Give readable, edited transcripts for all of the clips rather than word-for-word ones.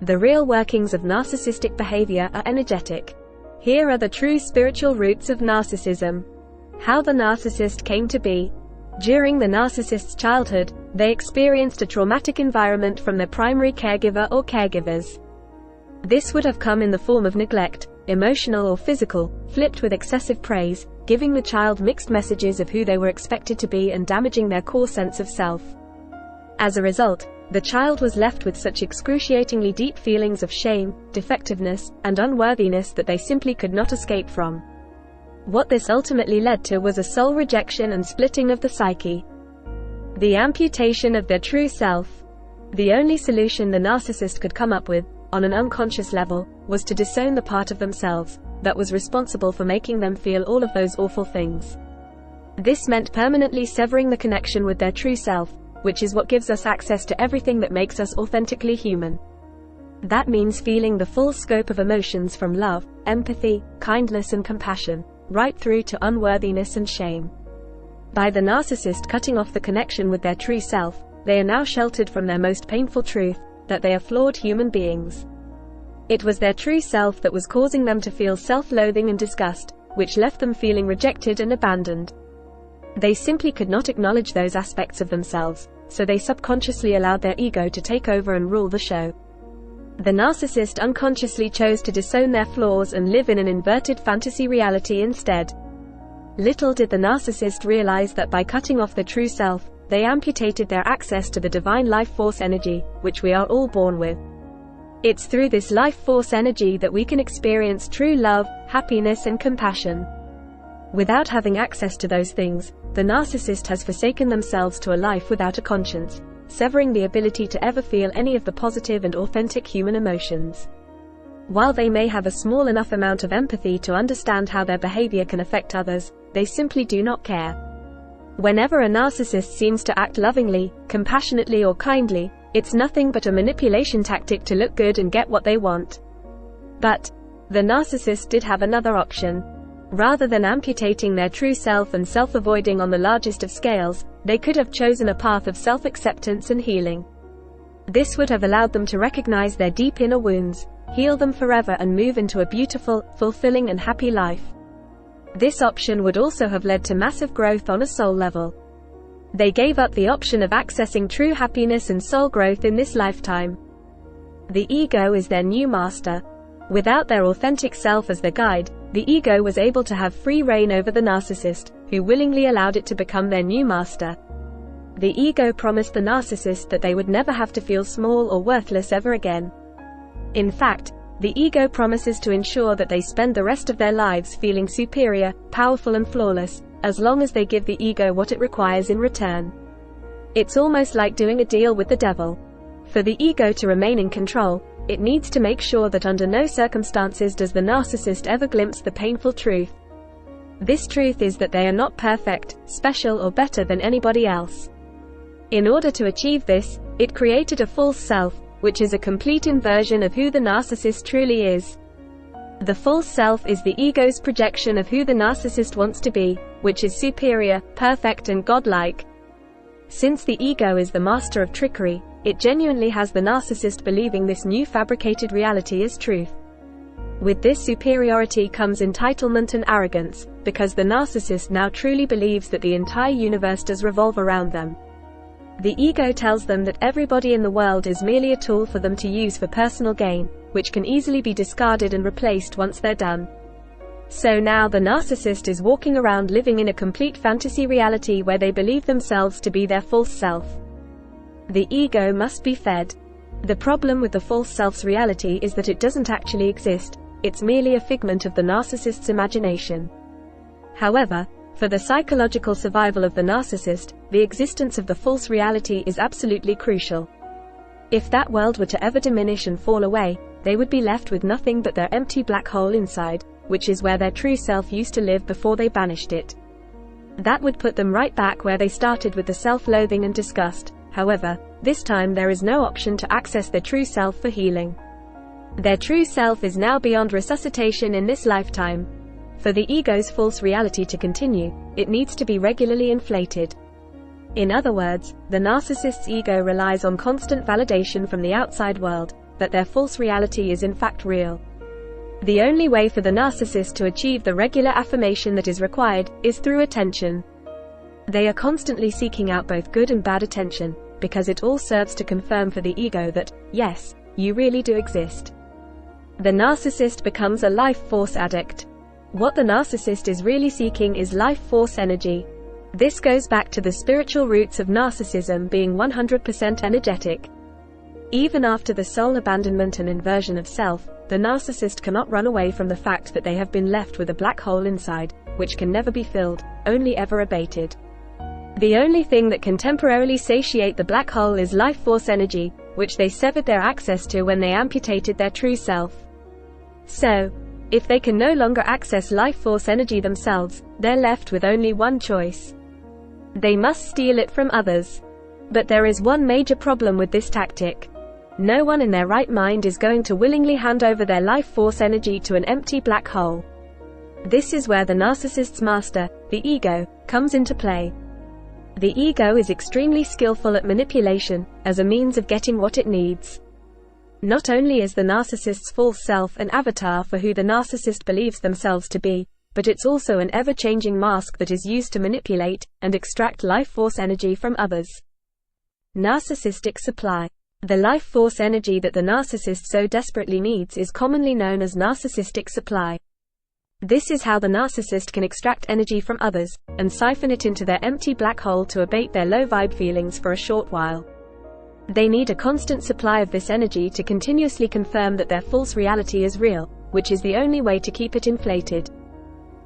The real workings of narcissistic behavior are energetic. Here are the true spiritual roots of narcissism. How the narcissist came to be. During the narcissist's childhood, they experienced a traumatic environment from their primary caregiver or caregivers. This would have come in the form of neglect, emotional or physical, flipped with excessive praise, giving the child mixed messages of who they were expected to be and damaging their core sense of self. As a result, the child was left with such excruciatingly deep feelings of shame, defectiveness, and unworthiness that they simply could not escape from. What this ultimately led to was a soul rejection and splitting of the psyche. The amputation of their true self. The only solution the narcissist could come up with, on an unconscious level, was to disown the part of themselves that was responsible for making them feel all of those awful things. This meant permanently severing the connection with their true self, which is what gives us access to everything that makes us authentically human. That means feeling the full scope of emotions from love, empathy, kindness and compassion, right through to unworthiness and shame. By the narcissist cutting off the connection with their true self, they are now sheltered from their most painful truth, that they are flawed human beings. It was their true self that was causing them to feel self-loathing and disgust, which left them feeling rejected and abandoned. They simply could not acknowledge those aspects of themselves, so they subconsciously allowed their ego to take over and rule the show. The narcissist unconsciously chose to disown their flaws and live in an inverted fantasy reality instead. Little did the narcissist realize that by cutting off the true self, they amputated their access to the divine life force energy, which we are all born with. It's through this life force energy that we can experience true love, happiness and compassion. Without having access to those things, the narcissist has forsaken themselves to a life without a conscience, severing the ability to ever feel any of the positive and authentic human emotions. While they may have a small enough amount of empathy to understand how their behavior can affect others, they simply do not care. Whenever a narcissist seems to act lovingly, compassionately or kindly, it's nothing but a manipulation tactic to look good and get what they want. But the narcissist did have another option. Rather than amputating their true self and self-avoiding on the largest of scales, they could have chosen a path of self-acceptance and healing. This would have allowed them to recognize their deep inner wounds, heal them forever and move into a beautiful, fulfilling and happy life. This option would also have led to massive growth on a soul level. They gave up the option of accessing true happiness and soul growth in this lifetime. The ego is their new master. Without their authentic self as their guide, the ego was able to have free reign over the narcissist, who willingly allowed it to become their new master. The ego promised the narcissist that they would never have to feel small or worthless ever again. In fact, the ego promises to ensure that they spend the rest of their lives feeling superior, powerful and flawless, as long as they give the ego what it requires in return. It's almost like doing a deal with the devil. For the ego to remain in control, it needs to make sure that under no circumstances does the narcissist ever glimpse the painful truth. This truth is that they are not perfect, special or better than anybody else. In order to achieve this, it created a false self, which is a complete inversion of who the narcissist truly is. The false self is the ego's projection of who the narcissist wants to be, which is superior, perfect and godlike. Since the ego is the master of trickery, it genuinely has the narcissist believing this new fabricated reality is truth. With this superiority comes entitlement and arrogance, because the narcissist now truly believes that the entire universe does revolve around them. The ego tells them that everybody in the world is merely a tool for them to use for personal gain, which can easily be discarded and replaced once they're done. So now the narcissist is walking around living in a complete fantasy reality where they believe themselves to be their false self. The ego must be fed. The problem with the false self's reality is that it doesn't actually exist, it's merely a figment of the narcissist's imagination. However, for the psychological survival of the narcissist, the existence of the false reality is absolutely crucial. If that world were to ever diminish and fall away, they would be left with nothing but their empty black hole inside, which is where their true self used to live before they banished it. That would put them right back where they started with the self-loathing and disgust. However, this time there is no option to access their true self for healing. Their true self is now beyond resuscitation in this lifetime. For the ego's false reality to continue, it needs to be regularly inflated. In other words, the narcissist's ego relies on constant validation from the outside world, that their false reality is in fact real. The only way for the narcissist to achieve the regular affirmation that is required is through attention. They are constantly seeking out both good and bad attention, because it all serves to confirm for the ego that, yes, you really do exist. The narcissist becomes a life force addict. What the narcissist is really seeking is life force energy. This goes back to the spiritual roots of narcissism being 100% energetic. Even after the soul abandonment and inversion of self, the narcissist cannot run away from the fact that they have been left with a black hole inside, which can never be filled, only ever abated. The only thing that can temporarily satiate the black hole is life force energy, which they severed their access to when they amputated their true self. So, if they can no longer access life force energy themselves, they're left with only one choice. They must steal it from others. But there is one major problem with this tactic. No one in their right mind is going to willingly hand over their life force energy to an empty black hole. This is where the narcissist's master, the ego, comes into play. The ego is extremely skillful at manipulation, as a means of getting what it needs. Not only is the narcissist's false self an avatar for who the narcissist believes themselves to be, but it's also an ever-changing mask that is used to manipulate and extract life force energy from others. Narcissistic supply. The life force energy that the narcissist so desperately needs is commonly known as narcissistic supply. This is how the narcissist can extract energy from others, and siphon it into their empty black hole to abate their low-vibe feelings for a short while. They need a constant supply of this energy to continuously confirm that their false reality is real, which is the only way to keep it inflated.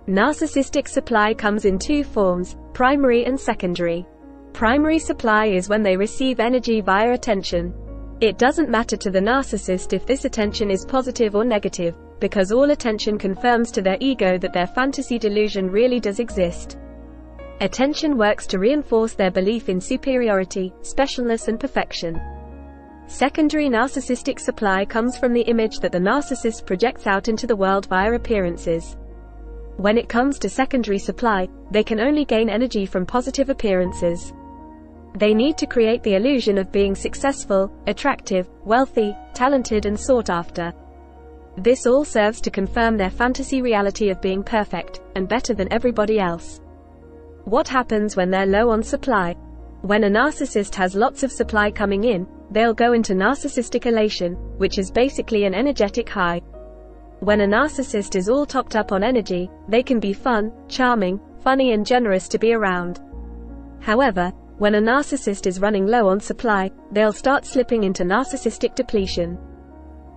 Narcissistic supply comes in two forms, primary and secondary. Primary supply is when they receive energy via attention. It doesn't matter to the narcissist if this attention is positive or negative, because all attention confirms to their ego that their fantasy delusion really does exist. Attention works to reinforce their belief in superiority, specialness and perfection. Secondary narcissistic supply comes from the image that the narcissist projects out into the world via appearances. When it comes to secondary supply, they can only gain energy from positive appearances. They need to create the illusion of being successful, attractive, wealthy, talented and sought after. This all serves to confirm their fantasy reality of being perfect, and better than everybody else. What happens when they're low on supply? When a narcissist has lots of supply coming in, they'll go into narcissistic elation, which is basically an energetic high. When a narcissist is all topped up on energy, they can be fun, charming, funny and generous to be around. However, when a narcissist is running low on supply, they'll start slipping into narcissistic depletion.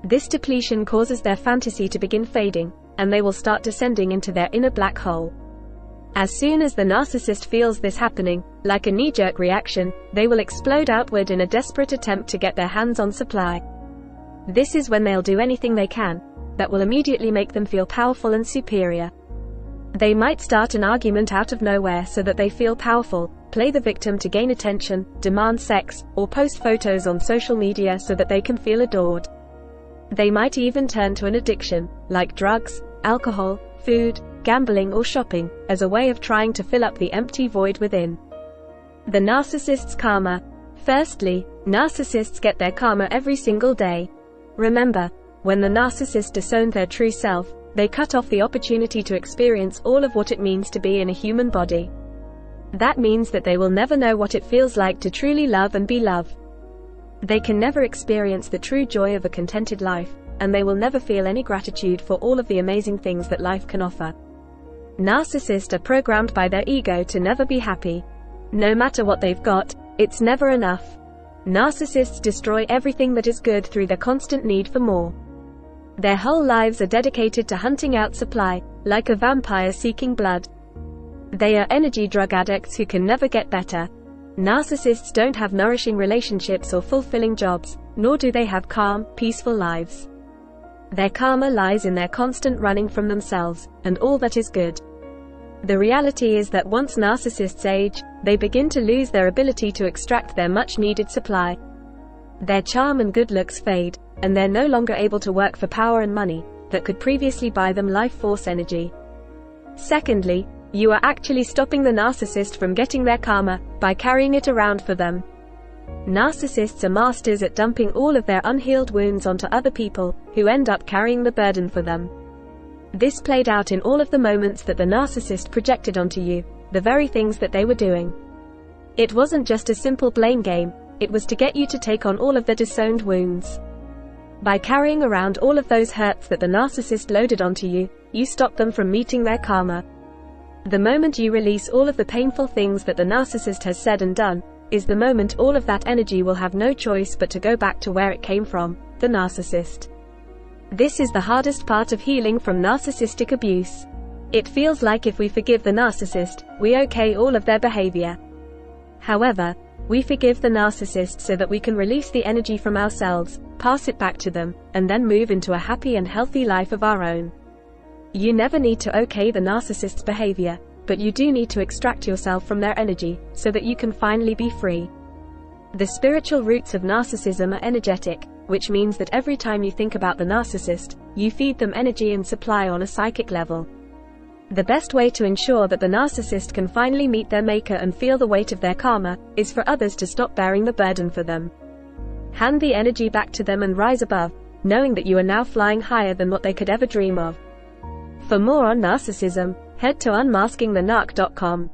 This depletion causes their fantasy to begin fading, and they will start descending into their inner black hole. As soon as the narcissist feels this happening, like a knee-jerk reaction, they will explode outward in a desperate attempt to get their hands on supply. This is when they'll do anything they can that will immediately make them feel powerful and superior. They might start an argument out of nowhere so that they feel powerful, play the victim to gain attention, demand sex, or post photos on social media so that they can feel adored. They might even turn to an addiction, like drugs, alcohol, food, gambling or shopping, as a way of trying to fill up the empty void within. The narcissist's karma. Firstly, narcissists get their karma every single day. Remember, when the narcissist disowned their true self, they cut off the opportunity to experience all of what it means to be in a human body. That means that they will never know what it feels like to truly love and be loved. They can never experience the true joy of a contented life, and they will never feel any gratitude for all of the amazing things that life can offer. Narcissists are programmed by their ego to never be happy. No matter what they've got, it's never enough. Narcissists destroy everything that is good through their constant need for more. Their whole lives are dedicated to hunting out supply, like a vampire seeking blood. They are energy drug addicts who can never get better. Narcissists don't have nourishing relationships or fulfilling jobs, nor do they have calm, peaceful lives. Their karma lies in their constant running from themselves, and all that is good. The reality is that once narcissists age, they begin to lose their ability to extract their much-needed supply. Their charm and good looks fade, and they're no longer able to work for power and money that could previously buy them life force energy. Secondly, you are actually stopping the narcissist from getting their karma by carrying it around for them. Narcissists are masters at dumping all of their unhealed wounds onto other people, who end up carrying the burden for them. This played out in all of the moments that the narcissist projected onto you, the very things that they were doing. It wasn't just a simple blame game, it was to get you to take on all of the disowned wounds. By carrying around all of those hurts that the narcissist loaded onto you, you stop them from meeting their karma. The moment you release all of the painful things that the narcissist has said and done, is the moment all of that energy will have no choice but to go back to where it came from, the narcissist. This is the hardest part of healing from narcissistic abuse. It feels like if we forgive the narcissist, we okay all of their behavior. However, we forgive the narcissist so that we can release the energy from ourselves, pass it back to them, and then move into a happy and healthy life of our own. You never need to okay the narcissist's behavior, but you do need to extract yourself from their energy, so that you can finally be free. The spiritual roots of narcissism are energetic, which means that every time you think about the narcissist, you feed them energy and supply on a psychic level. The best way to ensure that the narcissist can finally meet their maker and feel the weight of their karma, is for others to stop bearing the burden for them. Hand the energy back to them and rise above, knowing that you are now flying higher than what they could ever dream of. For more on narcissism, head to unmaskingthenarc.com.